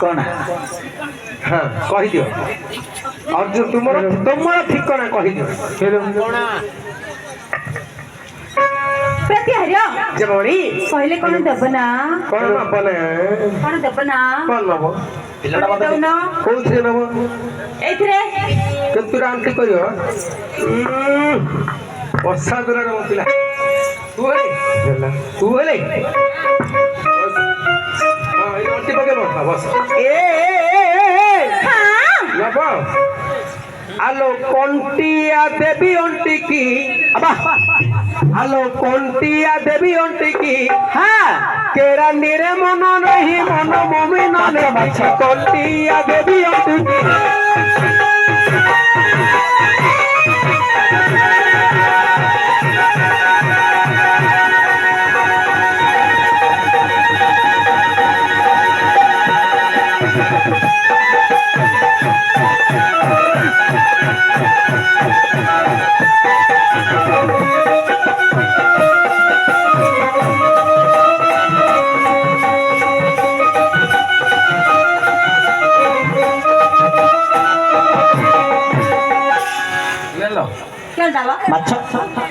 ଠିକଣା हाँ कहीदियो अर्जुन तुमर ठिकाना कहीदियो प्रतिहार्य जमणी कहले कौन देवना कौन नबने कौन देवना कौन नब देवना कोउथि नब एथिरे केतु रांटी करियो वर्षा दुरा रे मतिला तू हेले हां ए अंटी पके बस बस हां नब आलो कंटिया देवी अंटी की अबा आलो कंटिया देवी अंटी की हाँ केरा निरे मन नहीं मन मम्मी नहीं कंटिया देवी अंटी की क्या डाला माछ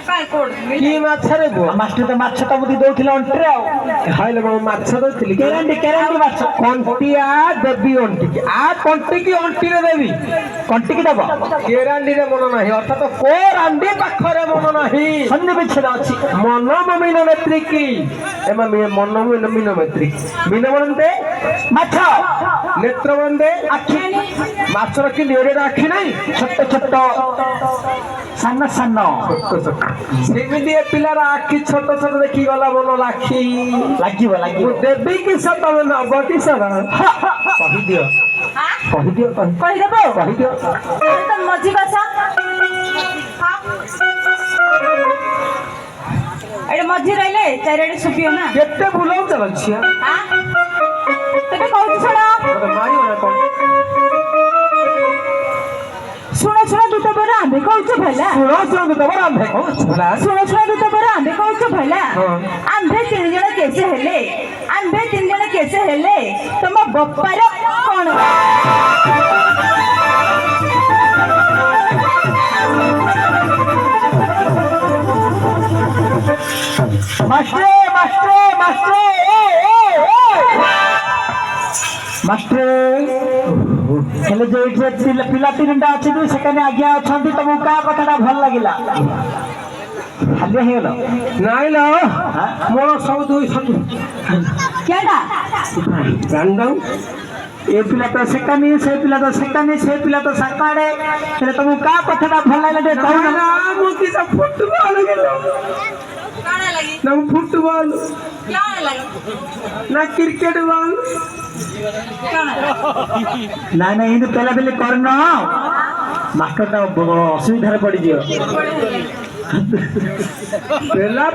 काय कोड की माछ रे गो मास्टर तो माछ तो मुदी दउथिला अंटरे आ हाय लगो माछ दउथिली केरांडी माछ कंटिया देवी अंटी की आ कंटी की अंटी रे देवी कंटी की दब केरांडी रे मन नाही अर्थात को रांडी पाखरे मन नाही सन्धि विच्छेद अछि मन ममीन मैत्री की एमा मन मीन मैत्री मीन बनते माछ नेत्र बनते आखि माछर की लेरे आखि नाही छोट छोट सान्न सान्न सेमिति ए पिलार आखि छोट छोट देखि गला मन लाखी लागिब लागिब देवी की सब न बटी सर कहि दियो हां कहि दियो कहि देबो कहि दियो तो मजी बसा हां एडे मजी रहले चारडे सुपियो ना केते बुलाउ चल छिया हां तबे कहू छड़ा मारियो ना कोन सुनो सुनो दूत बरा आंधे कहू भला सुनो तो बड़ा आंधे कहू भला सुनो सुनो दूत बरा आंधे कहू भला हाँ। आंधे तीन जण कैसे हेले आंधे तीन जण कैसे हेले तुम बप्पार कौन मास्टर मास्टर मास्टर मास्टर हेले जो इठे पिला तीनटा अछि दु सेकने आज्ञा अछंती तुमको का कथाटा भल लागिला खाली हे गेलो नाइ लो मोर सब दुई सब केडा रंडम ए पिला तो सेकने से पिला तो सेकने से पिला तो सकाडे हेले तुमको का कथाटा भल लागला दे कहू ना मो की सब फुटबॉल गेलो काना लगी ना फुटबॉल क्या लगी ना क्रिकेट बॉल ना ना इन पेला पेले करना मास्टर ता असुविधा पड़ जियो पेला